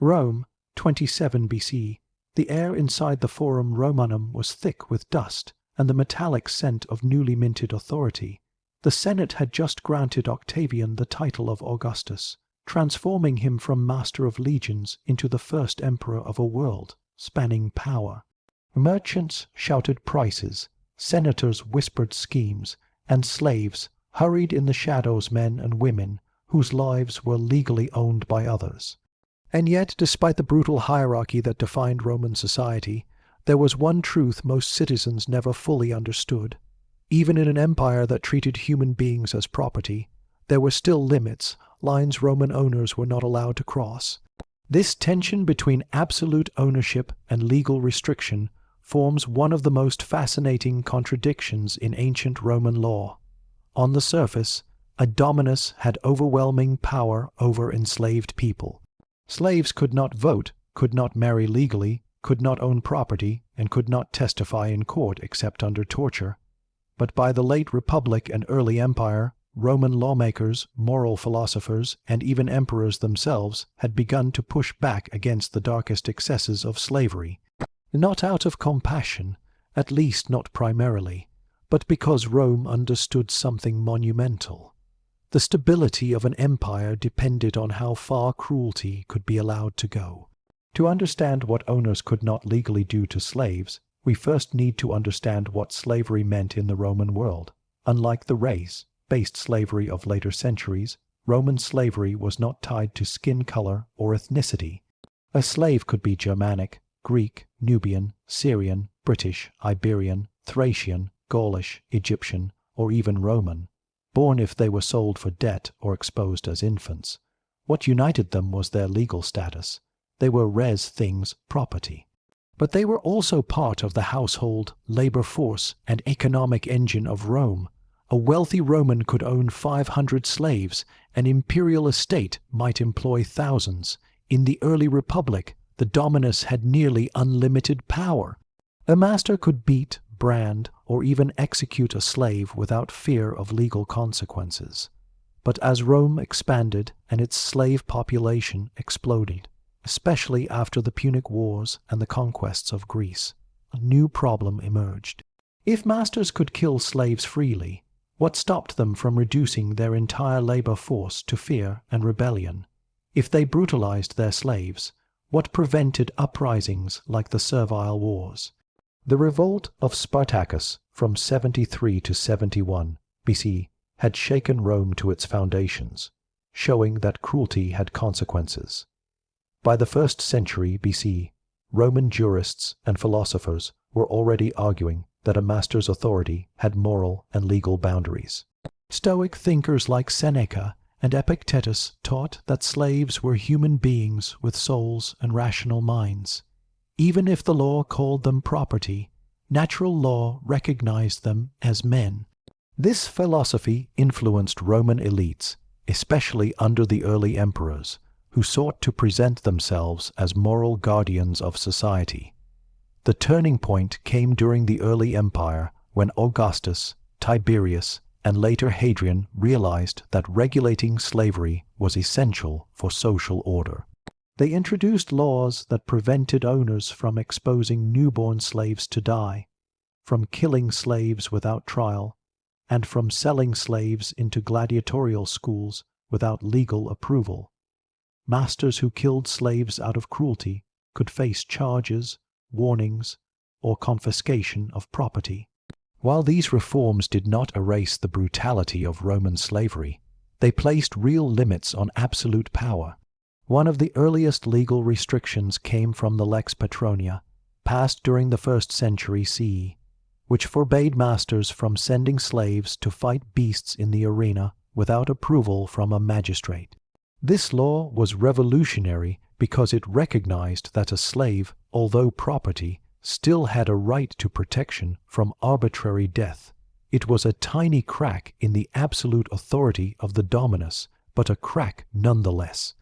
Rome, 27 BC. The air inside the Forum Romanum was thick with dust and the metallic scent of newly minted authority. The Senate had just granted Octavian the title of Augustus, transforming him from master of legions into the first emperor of a world, spanning power. Merchants shouted prices, senators whispered schemes, and slaves hurried in the shadows, men and women whose lives were legally owned by others. And yet, despite the brutal hierarchy that defined Roman society, there was one truth most citizens never fully understood. Even in an empire that treated human beings as property, there were still limits, lines Roman owners were not allowed to cross. This tension between absolute ownership and legal restriction forms one of the most fascinating contradictions in ancient Roman law. On the surface, a dominus had overwhelming power over enslaved people. Slaves could not vote, could not marry legally, could not own property, and could not testify in court except under torture. But by the late Republic and early Empire, Roman lawmakers, moral philosophers, and even emperors themselves had begun to push back against the darkest excesses of slavery. Not out of compassion, at least not primarily, but because Rome understood something monumental. The stability of an empire depended on how far cruelty could be allowed to go. To understand what owners could not legally do to slaves, we first need to understand what slavery meant in the Roman world. Unlike the race-based slavery of later centuries, Roman slavery was not tied to skin color or ethnicity. A slave could be Germanic, Greek, Nubian, Syrian, British, Iberian, Thracian, Gaulish, Egyptian, or even Roman, born if they were sold for debt or exposed as infants. What united them was their legal status. They were res things, property. But they were also part of the household, labor force, and economic engine of Rome. A wealthy Roman could own 500 slaves. An imperial estate might employ thousands. In the early Republic, the dominus had nearly unlimited power. A master could beat, brand, or even execute a slave without fear of legal consequences. But as Rome expanded and its slave population exploded, especially after the Punic Wars and the conquests of Greece, a new problem emerged. If masters could kill slaves freely, what stopped them from reducing their entire labor force to fear and rebellion? If they brutalized their slaves, what prevented uprisings like the Servile Wars? The revolt of Spartacus from 73 to 71 BC had shaken Rome to its foundations, showing that cruelty had consequences. By the 1st century BC, Roman jurists and philosophers were already arguing that a master's authority had moral and legal boundaries. Stoic thinkers like Seneca and Epictetus taught that slaves were human beings with souls and rational minds. Even if the law called them property, natural law recognized them as men. This philosophy influenced Roman elites, especially under the early emperors, who sought to present themselves as moral guardians of society. The turning point came during the early empire when Augustus, Tiberius, and later Hadrian realized that regulating slavery was essential for social order. They introduced laws that prevented owners from exposing newborn slaves to die, from killing slaves without trial, and from selling slaves into gladiatorial schools without legal approval. Masters who killed slaves out of cruelty could face charges, warnings, or confiscation of property. While these reforms did not erase the brutality of Roman slavery, they placed real limits on absolute power. One of the earliest legal restrictions came from the Lex Patronia, passed during the 1st century CE, which forbade masters from sending slaves to fight beasts in the arena without approval from a magistrate. This law was revolutionary because it recognized that a slave, although property, still had a right to protection from arbitrary death. It was a tiny crack in the absolute authority of the dominus, but a crack nonetheless.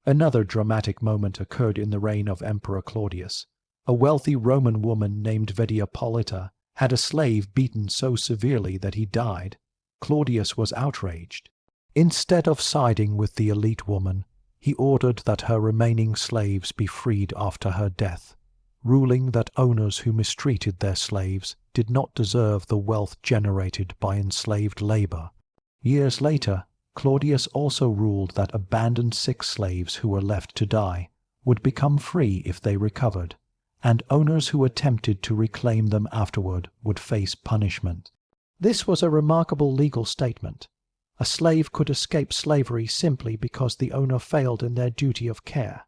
Another dramatic moment occurred in the reign of Emperor Claudius. A wealthy Roman woman named Vediapolita had a slave beaten so severely that he died. Claudius was outraged. Instead of siding with the elite woman, he ordered that her remaining slaves be freed after her death, ruling that owners who mistreated their slaves did not deserve the wealth generated by enslaved labor. Years later, Claudius also ruled that abandoned sick slaves who were left to die would become free if they recovered, and owners who attempted to reclaim them afterward would face punishment. This was a remarkable legal statement. A slave could escape slavery simply because the owner failed in their duty of care.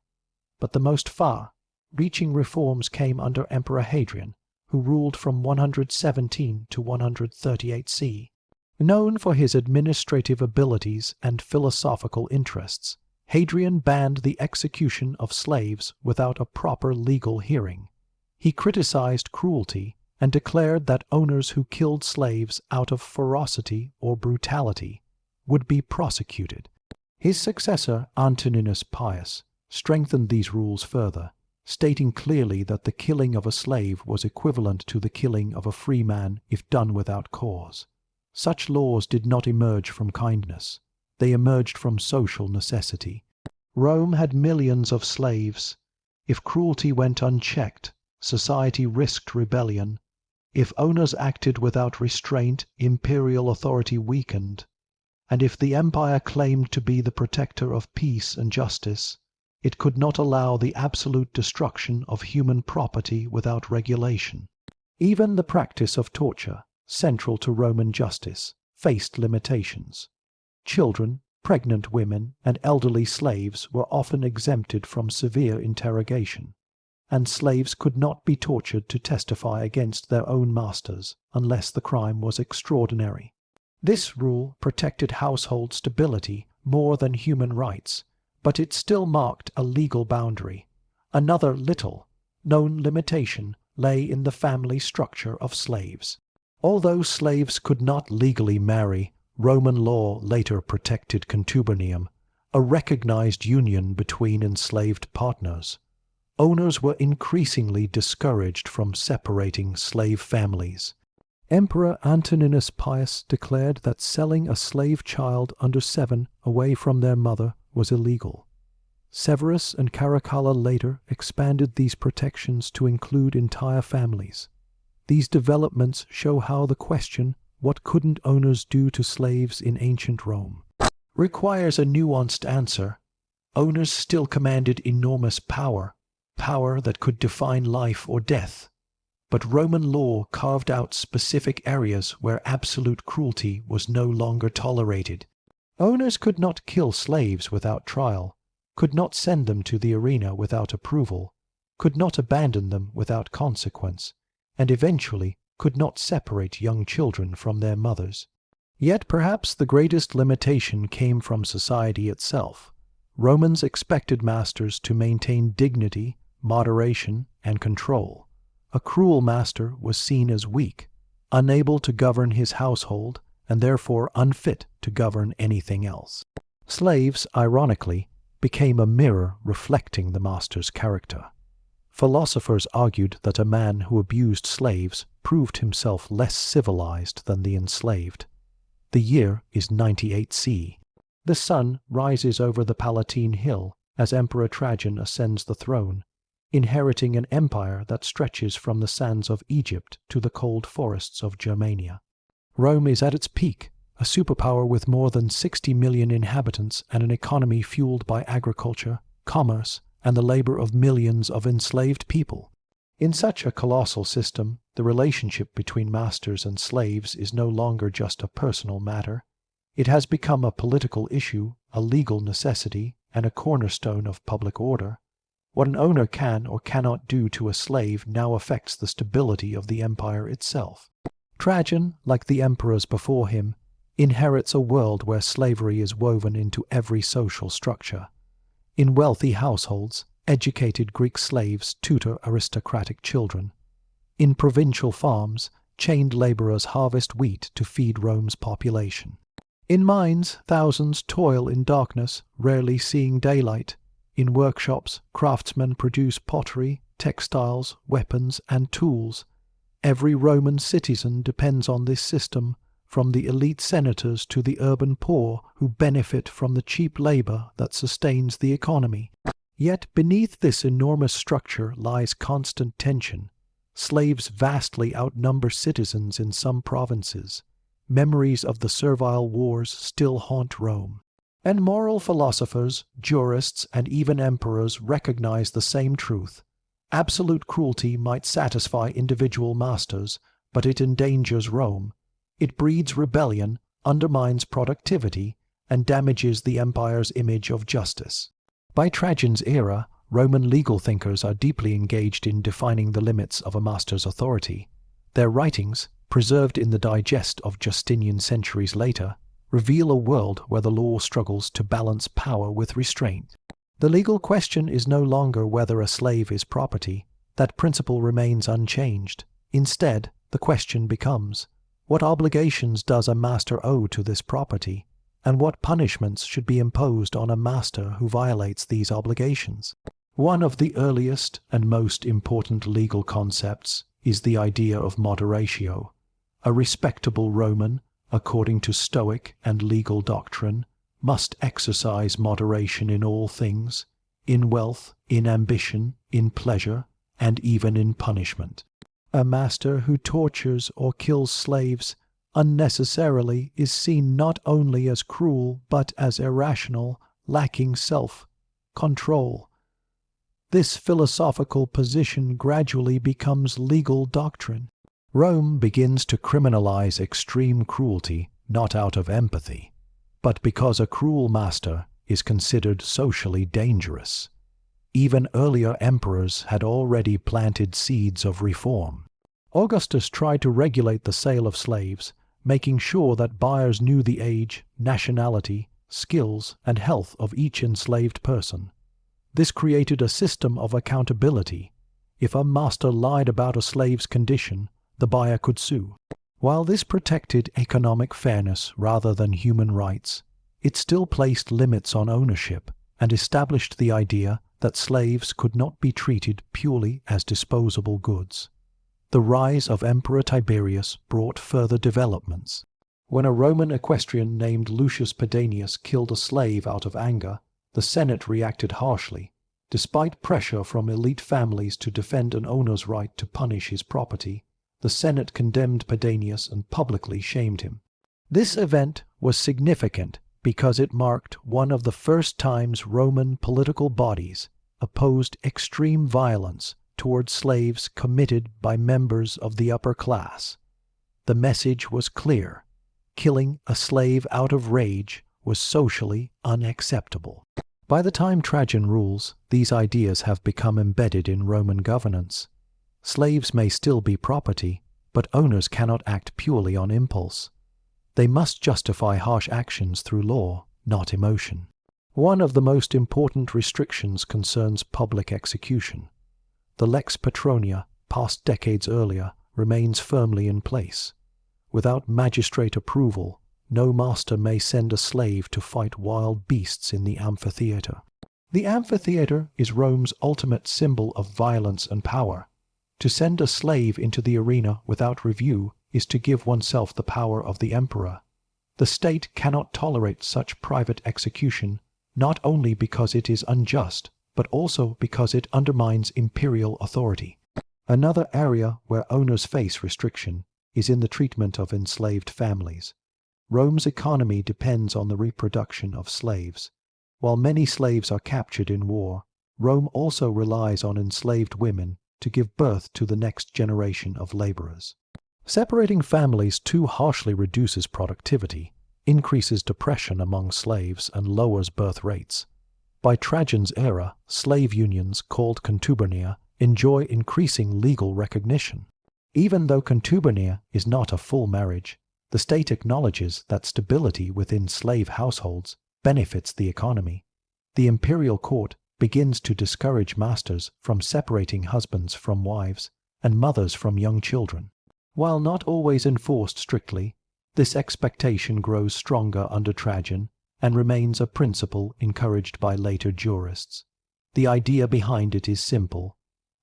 But the most far-reaching reforms came under Emperor Hadrian, who ruled from 117 to 138 CE. Known for his administrative abilities and philosophical interests, Hadrian banned the execution of slaves without a proper legal hearing. He criticized cruelty and declared that owners who killed slaves out of ferocity or brutality would be prosecuted. His successor, Antoninus Pius, strengthened these rules further, stating clearly that the killing of a slave was equivalent to the killing of a free man if done without cause. Such laws did not emerge from kindness. They emerged from social necessity. Rome had millions of slaves. If cruelty went unchecked, society risked rebellion. If owners acted without restraint, imperial authority weakened. And if the empire claimed to be the protector of peace and justice, it could not allow the absolute destruction of human property without regulation. Even the practice of torture, central to Roman justice, faced limitations. Children, pregnant women, and elderly slaves were often exempted from severe interrogation, and slaves could not be tortured to testify against their own masters unless the crime was extraordinary. This rule protected household stability more than human rights, but it still marked a legal boundary. Another little-known limitation lay in the family structure of slaves. Although slaves could not legally marry, Roman law later protected contubernium, a recognized union between enslaved partners. Owners were increasingly discouraged from separating slave families. Emperor Antoninus Pius declared that selling a slave child under 7 away from their mother was illegal. Severus and Caracalla later expanded these protections to include entire families. These developments show how the question, "What couldn't owners do to slaves in ancient Rome?" requires a nuanced answer. Owners still commanded enormous power that could define life or death. But Roman law carved out specific areas where absolute cruelty was no longer tolerated. Owners could not kill slaves without trial, could not send them to the arena without approval, could not abandon them without consequence, and eventually could not separate young children from their mothers. Yet perhaps the greatest limitation came from society itself. Romans expected masters to maintain dignity, moderation, and control. A cruel master was seen as weak, unable to govern his household, and therefore unfit to govern anything else. Slaves, ironically, became a mirror reflecting the master's character. Philosophers argued that a man who abused slaves proved himself less civilized than the enslaved. The year is 98 CE. The sun rises over the Palatine Hill as Emperor Trajan ascends the throne, inheriting an empire that stretches from the sands of Egypt to the cold forests of Germania. Rome is at its peak, a superpower with more than 60 million inhabitants and an economy fueled by agriculture, commerce, and the labor of millions of enslaved people. In such a colossal system, the relationship between masters and slaves is no longer just a personal matter. It has become a political issue, a legal necessity, and a cornerstone of public order. What an owner can or cannot do to a slave now affects the stability of the empire itself. Trajan, like the emperors before him, inherits a world where slavery is woven into every social structure. In wealthy households, educated Greek slaves tutor aristocratic children. In provincial farms, chained laborers harvest wheat to feed Rome's population. In mines, thousands toil in darkness, rarely seeing daylight. In workshops, craftsmen produce pottery, textiles, weapons, and tools. Every Roman citizen depends on this system, from the elite senators to the urban poor who benefit from the cheap labor that sustains the economy. Yet beneath this enormous structure lies constant tension. Slaves vastly outnumber citizens in some provinces. Memories of the servile wars still haunt Rome. And moral philosophers, jurists, and even emperors recognize the same truth. Absolute cruelty might satisfy individual masters, but it endangers Rome. It breeds rebellion, undermines productivity, and damages the empire's image of justice. By Trajan's era, Roman legal thinkers are deeply engaged in defining the limits of a master's authority. Their writings, preserved in the digest of Justinian centuries later, reveal a world where the law struggles to balance power with restraint. The legal question is no longer whether a slave is property. That principle remains unchanged. Instead, the question becomes, what obligations does a master owe to this property, and what punishments should be imposed on a master who violates these obligations? One of the earliest and most important legal concepts is the idea of moderatio. A respectable Roman, according to Stoic and legal doctrine, must exercise moderation in all things, in wealth, in ambition, in pleasure, and even in punishment. A master who tortures or kills slaves unnecessarily is seen not only as cruel but as irrational, lacking self-control. This philosophical position gradually becomes legal doctrine. Rome begins to criminalize extreme cruelty not out of empathy, but because a cruel master is considered socially dangerous. Even earlier emperors had already planted seeds of reform. Augustus tried to regulate the sale of slaves, making sure that buyers knew the age, nationality, skills, and health of each enslaved person. This created a system of accountability. If a master lied about a slave's condition, the buyer could sue. While this protected economic fairness rather than human rights, it still placed limits on ownership and established the idea that slaves could not be treated purely as disposable goods. The rise of Emperor Tiberius brought further developments. When a Roman equestrian named Lucius Pedanius killed a slave out of anger, the Senate reacted harshly. Despite pressure from elite families to defend an owner's right to punish his property, the Senate condemned Pedanius and publicly shamed him. This event was significant because it marked one of the first times Roman political bodies opposed extreme violence toward slaves committed by members of the upper class. The message was clear. Killing a slave out of rage was socially unacceptable. By the time Trajan rules, these ideas have become embedded in Roman governance. Slaves may still be property, but owners cannot act purely on impulse. They must justify harsh actions through law, not emotion. One of the most important restrictions concerns public execution. The lex patronia, passed decades earlier, remains firmly in place. Without magistrate approval, no master may send a slave to fight wild beasts in the amphitheater. The amphitheater is Rome's ultimate symbol of violence and power. To send a slave into the arena without review is to give oneself the power of the emperor. The state cannot tolerate such private execution, not only because it is unjust, but also because it undermines imperial authority. Another area where owners face restriction is in the treatment of enslaved families. Rome's economy depends on the reproduction of slaves. While many slaves are captured in war, Rome also relies on enslaved women to give birth to the next generation of laborers. Separating families too harshly reduces productivity, increases depression among slaves, and lowers birth rates. By Trajan's era, slave unions called contubernia enjoy increasing legal recognition. Even though contubernia is not a full marriage, the state acknowledges that stability within slave households benefits the economy. The imperial court begins to discourage masters from separating husbands from wives and mothers from young children. While not always enforced strictly, this expectation grows stronger under Trajan and remains a principle encouraged by later jurists. The idea behind it is simple.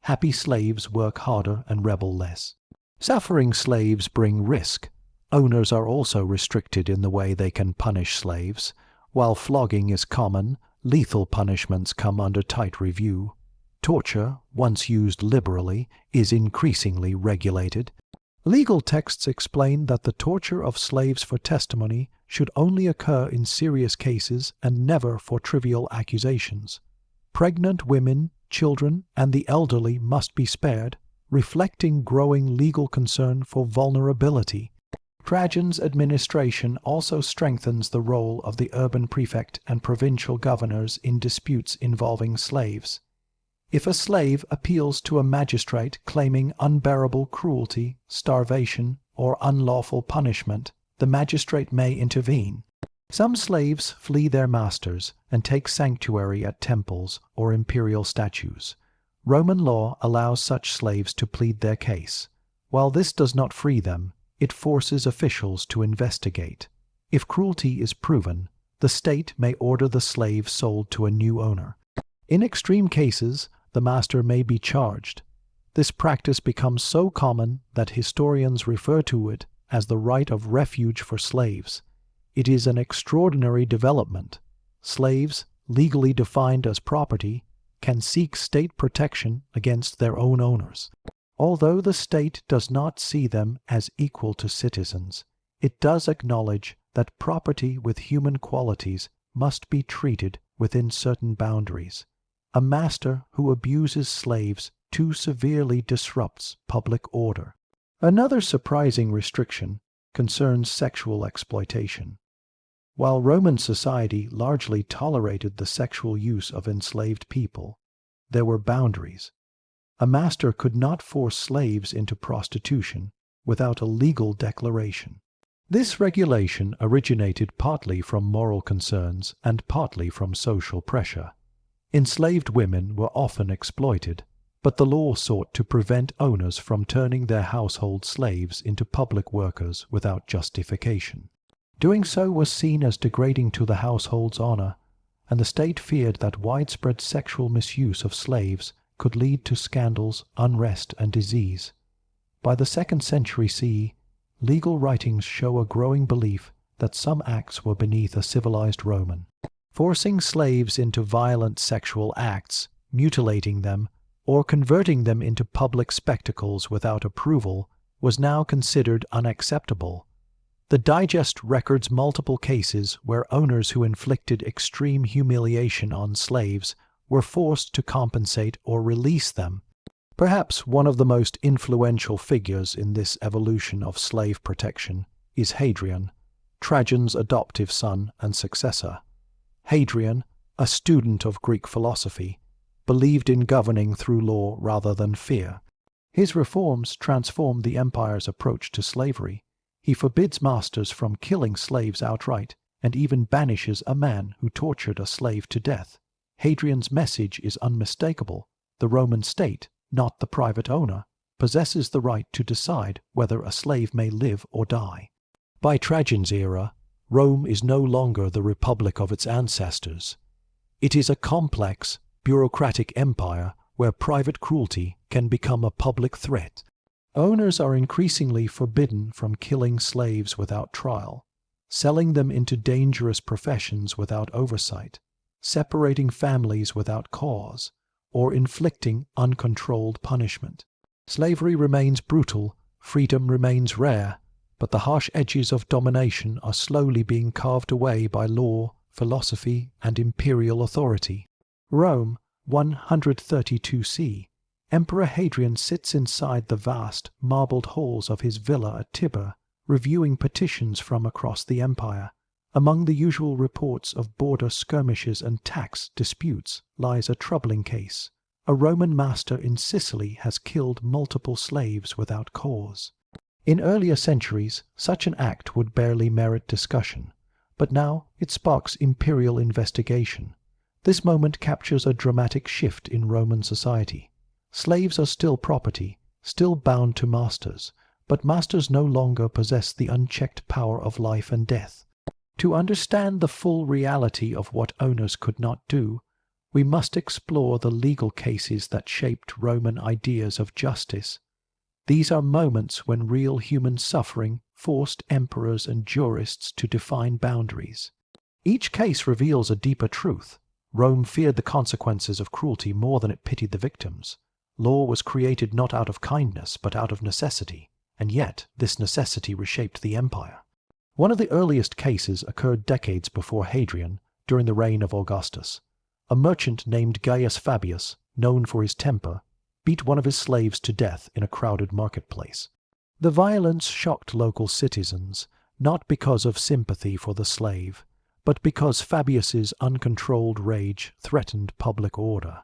Happy slaves work harder and rebel less. Suffering slaves bring risk. Owners are also restricted in the way they can punish slaves. While flogging is common, lethal punishments come under tight review. Torture, once used liberally, is increasingly regulated. Legal texts explain that the torture of slaves for testimony should only occur in serious cases and never for trivial accusations. Pregnant women, children, and the elderly must be spared, reflecting growing legal concern for vulnerability. Trajan's administration also strengthens the role of the urban prefect and provincial governors in disputes involving slaves. If a slave appeals to a magistrate claiming unbearable cruelty, starvation, or unlawful punishment, the magistrate may intervene. Some slaves flee their masters and take sanctuary at temples or imperial statues. Roman law allows such slaves to plead their case. While this does not free them, it forces officials to investigate. If cruelty is proven, the state may order the slave sold to a new owner. In extreme cases, the master may be charged. This practice becomes so common that historians refer to it as the right of refuge for slaves. It is an extraordinary development. Slaves, legally defined as property, can seek state protection against their own owners. Although the state does not see them as equal to citizens, it does acknowledge that property with human qualities must be treated within certain boundaries. A master who abuses slaves too severely disrupts public order. Another surprising restriction concerns sexual exploitation. While Roman society largely tolerated the sexual use of enslaved people, there were boundaries. A master could not force slaves into prostitution without a legal declaration. This regulation originated partly from moral concerns and partly from social pressure. Enslaved women were often exploited, but the law sought to prevent owners from turning their household slaves into public workers without justification. Doing so was seen as degrading to the household's honor, and the state feared that widespread sexual misuse of slaves could lead to scandals, unrest, and disease. By the 2nd century CE, legal writings show a growing belief that some acts were beneath a civilized Roman. Forcing slaves into violent sexual acts, mutilating them, or converting them into public spectacles without approval was now considered unacceptable. The Digest records multiple cases where owners who inflicted extreme humiliation on slaves were forced to compensate or release them. Perhaps one of the most influential figures in this evolution of slave protection is Hadrian, Trajan's adoptive son and successor. Hadrian, a student of Greek philosophy, believed in governing through law rather than fear. His reforms transformed the empire's approach to slavery. He forbids masters from killing slaves outright and even banishes a man who tortured a slave to death. Hadrian's message is unmistakable. The Roman state, not the private owner, possesses the right to decide whether a slave may live or die. By Trajan's era, Rome is no longer the republic of its ancestors. It is a complex, bureaucratic empire where private cruelty can become a public threat. Owners are increasingly forbidden from killing slaves without trial, selling them into dangerous professions without oversight, separating families without cause, or inflicting uncontrolled punishment. Slavery remains brutal, freedom remains rare, but the harsh edges of domination are slowly being carved away by law, philosophy, and imperial authority. Rome, 132 C. Emperor Hadrian sits inside the vast, marbled halls of his villa at Tibur, reviewing petitions from across the empire. Among the usual reports of border skirmishes and tax disputes lies a troubling case. A Roman master in Sicily has killed multiple slaves without cause. In earlier centuries, such an act would barely merit discussion, but now it sparks imperial investigation. This moment captures a dramatic shift in Roman society. Slaves are still property, still bound to masters, but masters no longer possess the unchecked power of life and death. To understand the full reality of what owners could not do, we must explore the legal cases that shaped Roman ideas of justice. These are moments when real human suffering forced emperors and jurists to define boundaries. Each case reveals a deeper truth. Rome feared the consequences of cruelty more than it pitied the victims. Law was created not out of kindness, but out of necessity, and yet this necessity reshaped the empire. One of the earliest cases occurred decades before Hadrian, during the reign of Augustus. A merchant named Gaius Fabius, known for his temper, beat one of his slaves to death in a crowded marketplace. The violence shocked local citizens, not because of sympathy for the slave, but because Fabius's uncontrolled rage threatened public order.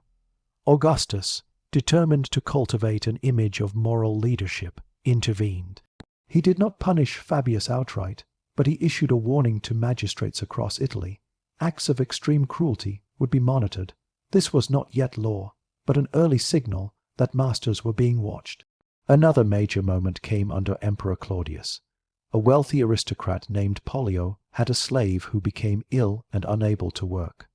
Augustus, determined to cultivate an image of moral leadership, intervened. He did not punish Fabius outright, but he issued a warning to magistrates across Italy. Acts of extreme cruelty would be monitored. This was not yet law, but an early signal that masters were being watched. Another major moment came under Emperor Claudius. A wealthy aristocrat named Pollio had a slave who became ill and unable to work.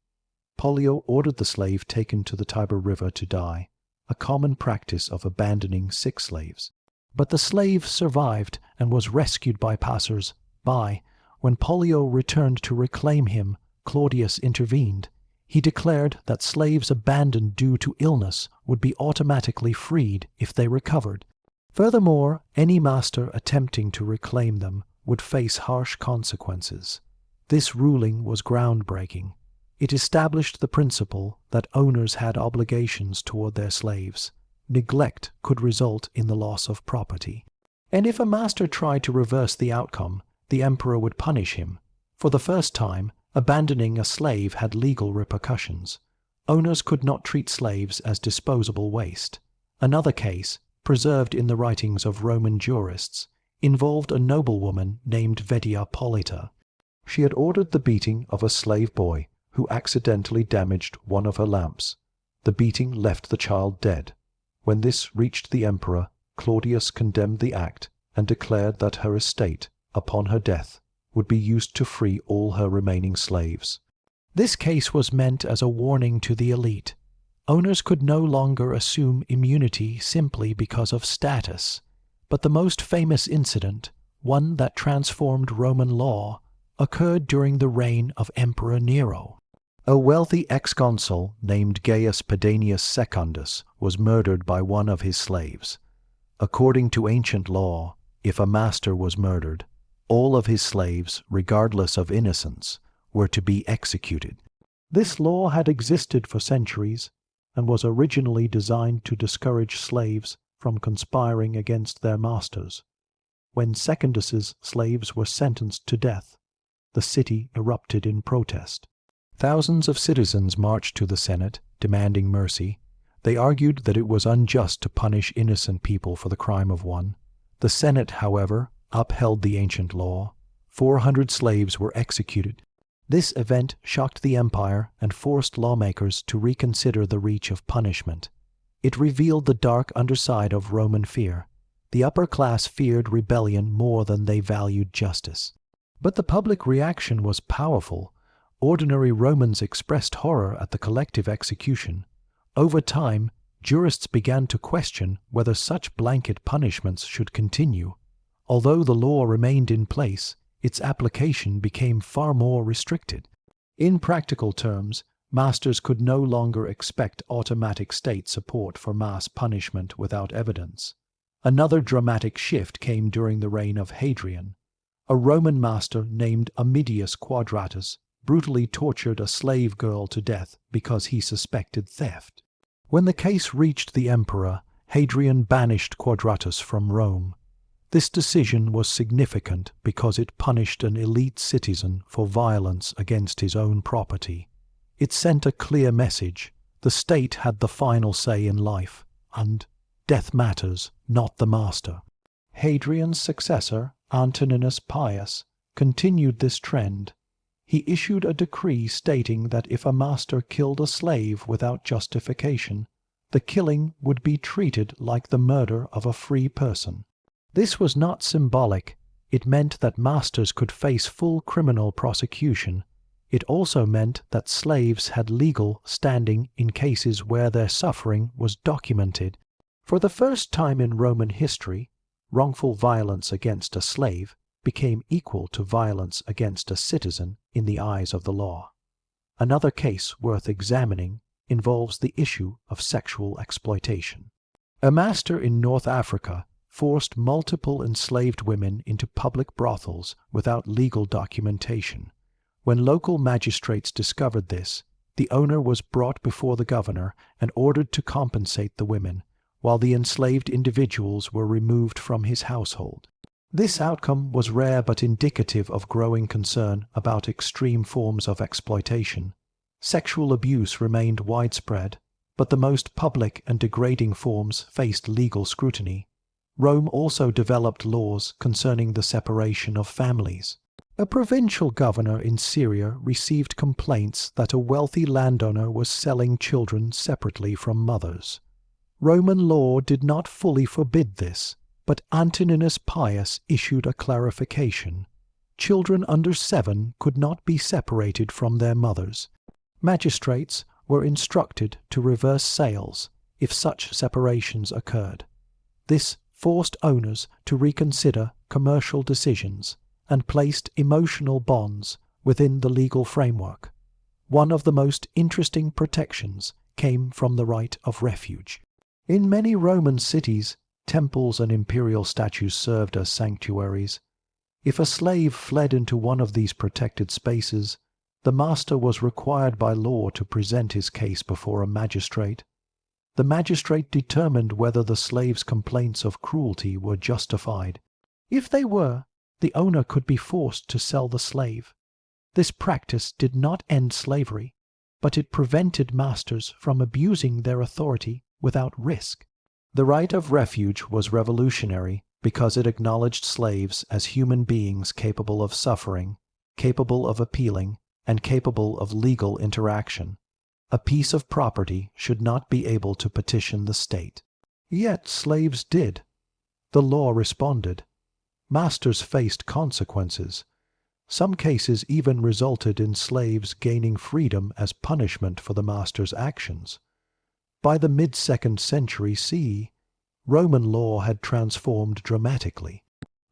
Pollio ordered the slave taken to the Tiber River to die, a common practice of abandoning sick slaves. But the slave survived and was rescued by passers-by. When Pollio returned to reclaim him, Claudius intervened. He declared that slaves abandoned due to illness would be automatically freed if they recovered. Furthermore, any master attempting to reclaim them would face harsh consequences. This ruling was groundbreaking. It established the principle that owners had obligations toward their slaves. Neglect could result in the loss of property. And if a master tried to reverse the outcome, the emperor would punish him. For the first time, abandoning a slave had legal repercussions. Owners could not treat slaves as disposable waste. Another case, preserved in the writings of Roman jurists, involved a noblewoman named Vedia Pollita. She had ordered the beating of a slave boy who accidentally damaged one of her lamps. The beating left the child dead. When this reached the emperor, Claudius condemned the act and declared that her estate, upon her death, would be used to free all her remaining slaves. This case was meant as a warning to the elite. Owners could no longer assume immunity simply because of status. But the most famous incident, one that transformed Roman law, occurred during the reign of Emperor Nero. A wealthy ex-consul named Gaius Pedanius Secundus was murdered by one of his slaves. According to ancient law, if a master was murdered, all of his slaves, regardless of innocence, were to be executed. This law had existed for centuries and was originally designed to discourage slaves from conspiring against their masters. When Secundus's slaves were sentenced to death, the city erupted in protest. Thousands of citizens marched to the Senate, demanding mercy. They argued that it was unjust to punish innocent people for the crime of one. The Senate, however, upheld the ancient law. 400 slaves were executed. This event shocked the empire and forced lawmakers to reconsider the reach of punishment. It revealed the dark underside of Roman fear. The upper class feared rebellion more than they valued justice. But the public reaction was powerful. Ordinary Romans expressed horror at the collective execution. Over time, jurists began to question whether such blanket punishments should continue. Although the law remained in place, its application became far more restricted. In practical terms, masters could no longer expect automatic state support for mass punishment without evidence. Another dramatic shift came during the reign of Hadrian. A Roman master named Ammidius Quadratus brutally tortured a slave girl to death because he suspected theft. When the case reached the emperor, Hadrian banished Quadratus from Rome. This decision was significant because it punished an elite citizen for violence against his own property. It sent a clear message: the state had the final say in life, and death matters, not the master. Hadrian's successor, Antoninus Pius, continued this trend. He issued a decree stating that if a master killed a slave without justification, the killing would be treated like the murder of a free person. This was not symbolic. It meant that masters could face full criminal prosecution. It also meant that slaves had legal standing in cases where their suffering was documented. For the first time in Roman history, wrongful violence against a slave became equal to violence against a citizen in the eyes of the law. Another case worth examining involves the issue of sexual exploitation. A master in North Africa forced multiple enslaved women into public brothels without legal documentation. When local magistrates discovered this, the owner was brought before the governor and ordered to compensate the women, while the enslaved individuals were removed from his household. This outcome was rare but indicative of growing concern about extreme forms of exploitation. Sexual abuse remained widespread, but the most public and degrading forms faced legal scrutiny. Rome also developed laws concerning the separation of families. A provincial governor in Syria received complaints that a wealthy landowner was selling children separately from mothers. Roman law did not fully forbid this, but Antoninus Pius issued a clarification. Children under 7 could not be separated from their mothers. Magistrates were instructed to reverse sales if such separations occurred. This forced owners to reconsider commercial decisions and placed emotional bonds within the legal framework. One of the most interesting protections came from the right of refuge. In many Roman cities, temples and imperial statues served as sanctuaries. If a slave fled into one of these protected spaces, the master was required by law to present his case before a magistrate. The magistrate determined whether the slave's complaints of cruelty were justified. If they were, the owner could be forced to sell the slave. This practice did not end slavery, but it prevented masters from abusing their authority without risk. The right of refuge was revolutionary because it acknowledged slaves as human beings capable of suffering, capable of appealing, and capable of legal interaction. A piece of property should not be able to petition the state. Yet slaves did. The law responded. Masters faced consequences. Some cases even resulted in slaves gaining freedom as punishment for the master's actions. By the mid-2nd century CE, Roman law had transformed dramatically.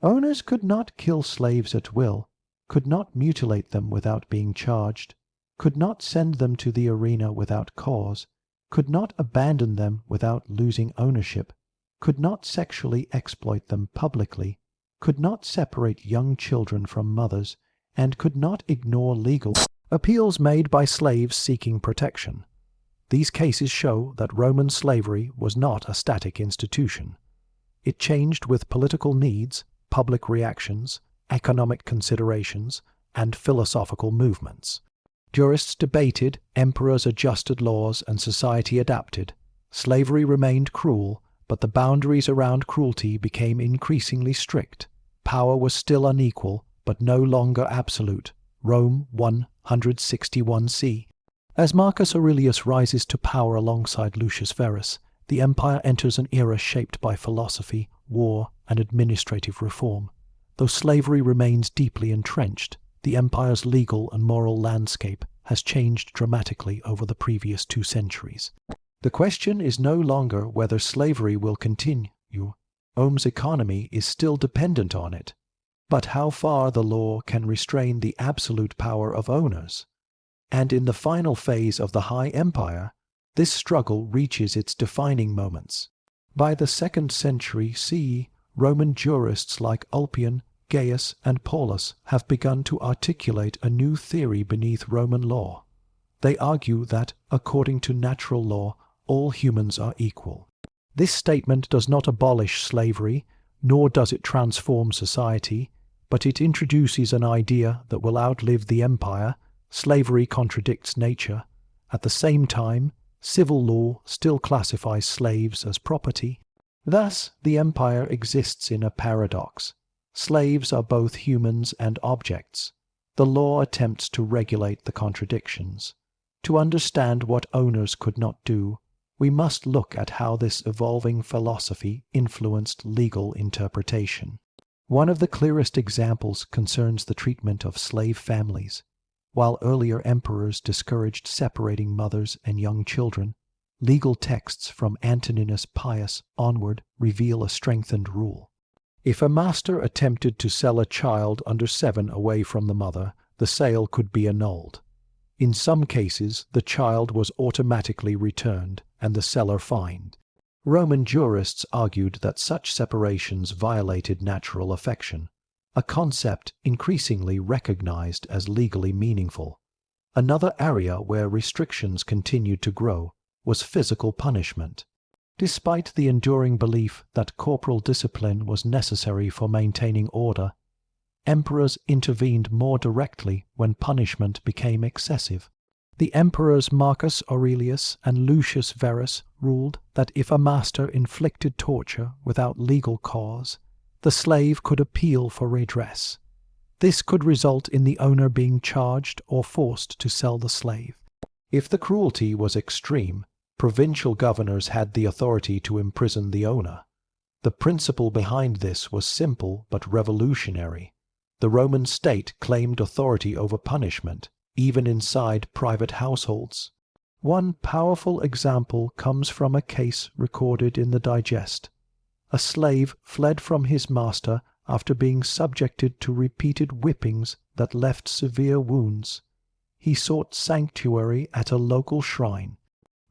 Owners could not kill slaves at will, could not mutilate them without being charged, could not send them to the arena without cause, could not abandon them without losing ownership, could not sexually exploit them publicly, could not separate young children from mothers, and could not ignore legal appeals made by slaves seeking protection. These cases show that Roman slavery was not a static institution. It changed with political needs, public reactions, economic considerations, and philosophical movements. Jurists debated, emperors adjusted laws, and society adapted. Slavery remained cruel, but the boundaries around cruelty became increasingly strict. Power was still unequal, but no longer absolute. Rome 161 C. As Marcus Aurelius rises to power alongside Lucius Verus, the empire enters an era shaped by philosophy, war, and administrative reform. Though slavery remains deeply entrenched, the empire's legal and moral landscape has changed dramatically over the previous 2 centuries. The question is no longer whether slavery will continue. Rome's economy is still dependent on it, but how far the law can restrain the absolute power of owners. And in the final phase of the High Empire, this struggle reaches its defining moments. By the 2nd century CE, Roman jurists like Ulpian, Gaius, and Paulus have begun to articulate a new theory beneath Roman law. They argue that, according to natural law, all humans are equal. This statement does not abolish slavery, nor does it transform society, but it introduces an idea that will outlive the empire. Slavery contradicts nature. At the same time, civil law still classifies slaves as property. Thus, the empire exists in a paradox. Slaves are both humans and objects. The law attempts to regulate the contradictions. To understand what owners could not do, we must look at how this evolving philosophy influenced legal interpretation. One of the clearest examples concerns the treatment of slave families. While earlier emperors discouraged separating mothers and young children, legal texts from Antoninus Pius onward reveal a strengthened rule. If a master attempted to sell a child under 7 away from the mother, the sale could be annulled. In some cases, the child was automatically returned and the seller fined. Roman jurists argued that such separations violated natural affection, a concept increasingly recognized as legally meaningful. Another area where restrictions continued to grow was physical punishment. Despite the enduring belief that corporal discipline was necessary for maintaining order, emperors intervened more directly when punishment became excessive. The emperors Marcus Aurelius and Lucius Verus ruled that if a master inflicted torture without legal cause, the slave could appeal for redress. This could result in the owner being charged or forced to sell the slave. If the cruelty was extreme, provincial governors had the authority to imprison the owner. The principle behind this was simple but revolutionary. The Roman state claimed authority over punishment, even inside private households. One powerful example comes from a case recorded in the Digest. A slave fled from his master after being subjected to repeated whippings that left severe wounds. He sought sanctuary at a local shrine.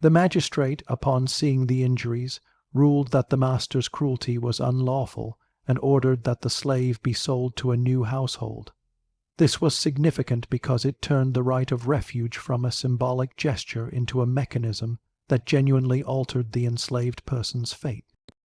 The magistrate, upon seeing the injuries, ruled that the master's cruelty was unlawful and ordered that the slave be sold to a new household. This was significant because it turned the right of refuge from a symbolic gesture into a mechanism that genuinely altered the enslaved person's fate.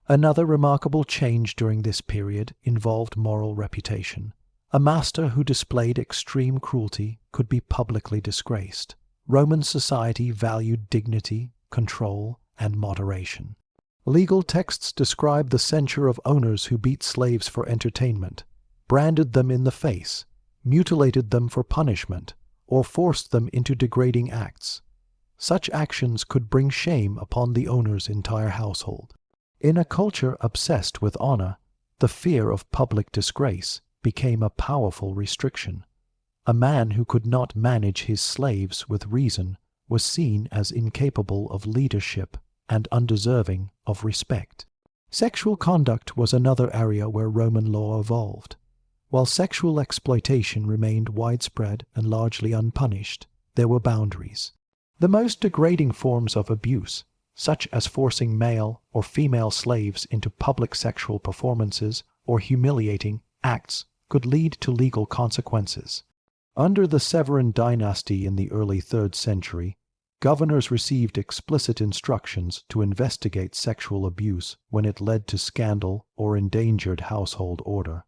Another remarkable change during this period involved moral reputation. A master who displayed extreme cruelty could be publicly disgraced. Roman society valued dignity, control, and moderation. Legal texts describe the censure of owners who beat slaves for entertainment, branded them in the face, mutilated them for punishment, or forced them into degrading acts. Such actions could bring shame upon the owner's entire household. In a culture obsessed with honor, the fear of public disgrace became a powerful restriction. A man who could not manage his slaves with reason was seen as incapable of leadership and undeserving of respect. Sexual conduct was another area where Roman law evolved. While sexual exploitation remained widespread and largely unpunished, there were boundaries. The most degrading forms of abuse, such as forcing male or female slaves into public sexual performances or humiliating acts, could lead to legal consequences. Under the Severan dynasty in the early 3rd century, governors received explicit instructions to investigate sexual abuse when it led to scandal or endangered household order.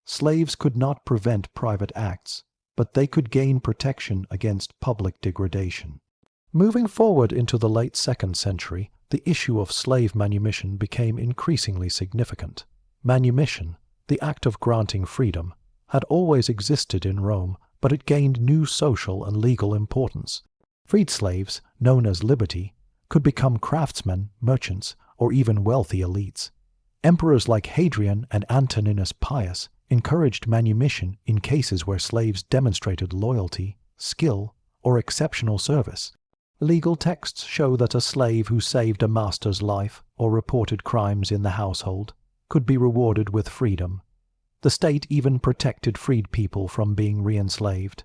Slaves could not prevent private acts, but they could gain protection against public degradation. Moving forward into the late 2nd century, the issue of slave manumission became increasingly significant. Manumission, the act of granting freedom, had always existed in Rome, but it gained new social and legal importance. Freed slaves, known as liberti, could become craftsmen, merchants, or even wealthy elites. Emperors like Hadrian and Antoninus Pius encouraged manumission in cases where slaves demonstrated loyalty, skill, or exceptional service. Legal texts show that a slave who saved a master's life or reported crimes in the household could be rewarded with freedom. The state even protected freed people from being re-enslaved.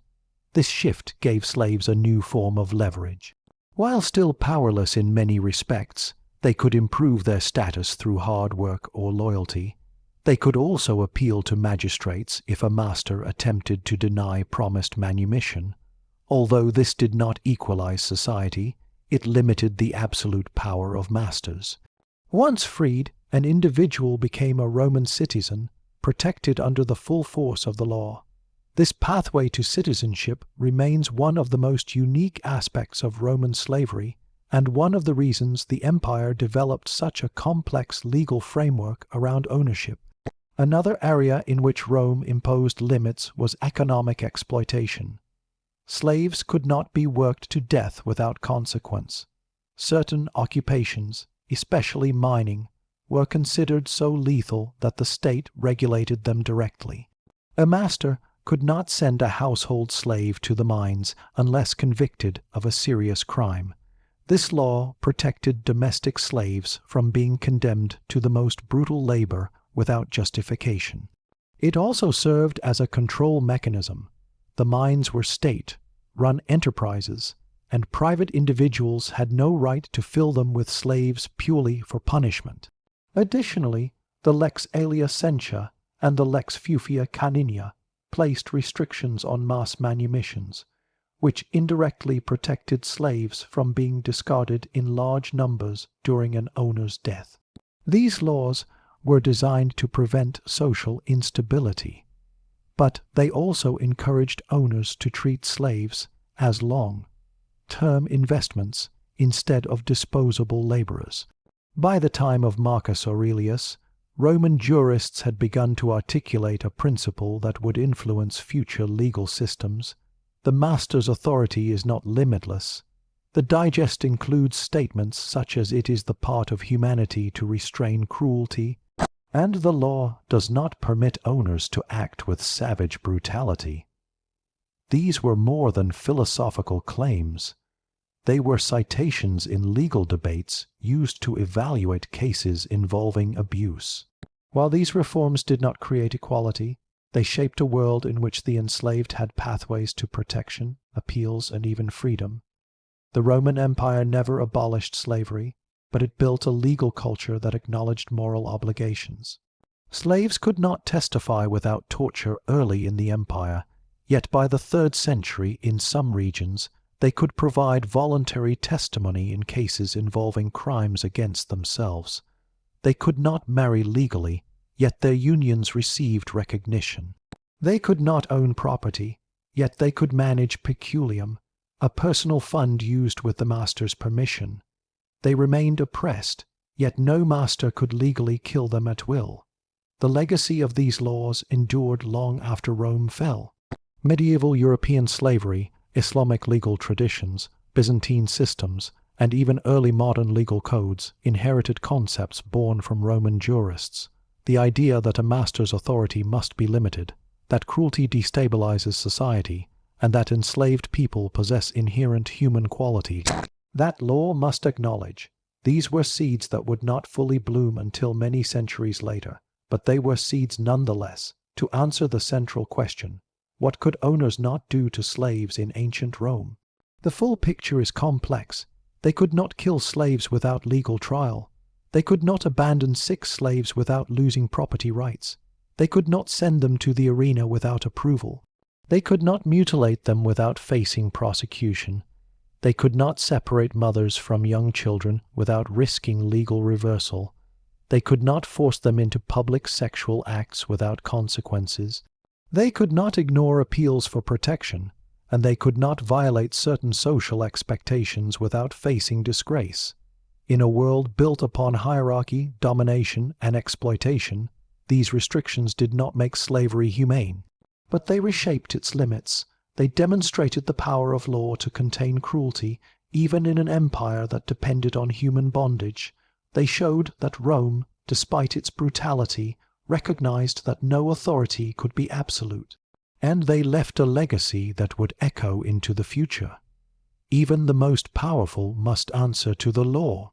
This shift gave slaves a new form of leverage. While still powerless in many respects, they could improve their status through hard work or loyalty. They could also appeal to magistrates if a master attempted to deny promised manumission. Although this did not equalize society, it limited the absolute power of masters. Once freed, an individual became a Roman citizen, protected under the full force of the law. This pathway to citizenship remains one of the most unique aspects of Roman slavery, and one of the reasons the empire developed such a complex legal framework around ownership. Another area in which Rome imposed limits was economic exploitation. Slaves could not be worked to death without consequence. Certain occupations, especially mining, were considered so lethal that the state regulated them directly. A master could not send a household slave to the mines unless convicted of a serious crime. This law protected domestic slaves from being condemned to the most brutal labor without justification. It also served as a control mechanism. The mines were state-run enterprises, and private individuals had no right to fill them with slaves purely for punishment. Additionally, the lex alia sentia and the lex fufia caninia placed restrictions on mass manumissions, which indirectly protected slaves from being discarded in large numbers during an owner's death. These laws were designed to prevent social instability, but they also encouraged owners to treat slaves as long-term investments instead of disposable laborers. By the time of Marcus Aurelius, Roman jurists had begun to articulate a principle that would influence future legal systems. The master's authority is not limitless. The digest includes statements such as it is the part of humanity to restrain cruelty, and the law does not permit owners to act with savage brutality. These were more than philosophical claims. They were citations in legal debates used to evaluate cases involving abuse. While these reforms did not create equality, they shaped a world in which the enslaved had pathways to protection, appeals, and even freedom. The Roman Empire never abolished slavery, but it built a legal culture that acknowledged moral obligations. Slaves could not testify without torture early in the empire, yet by the 3rd century in some regions they could provide voluntary testimony in cases involving crimes against themselves. They could not marry legally, yet their unions received recognition. They could not own property, yet they could manage peculium, a personal fund used with the master's permission. They remained oppressed, yet no master could legally kill them at will. The legacy of these laws endured long after Rome fell. Medieval European slavery, Islamic legal traditions, Byzantine systems, and even early modern legal codes inherited concepts born from Roman jurists. The idea that a master's authority must be limited, that cruelty destabilizes society, and that enslaved people possess inherent human qualities. That law must acknowledge. These were seeds that would not fully bloom until many centuries later, but they were seeds nonetheless. To answer the central question, what could owners not do to slaves in ancient Rome? The full picture is complex. They could not kill slaves without legal trial. They could not abandon sick slaves without losing property rights. They could not send them to the arena without approval. They could not mutilate them without facing prosecution. They could not separate mothers from young children without risking legal reversal. They could not force them into public sexual acts without consequences. They could not ignore appeals for protection, and they could not violate certain social expectations without facing disgrace. In a world built upon hierarchy, domination, and exploitation, these restrictions did not make slavery humane, but they reshaped its limits. They demonstrated the power of law to contain cruelty, even in an empire that depended on human bondage. They showed that Rome, despite its brutality, recognized that no authority could be absolute, and they left a legacy that would echo into the future. Even the most powerful must answer to the law.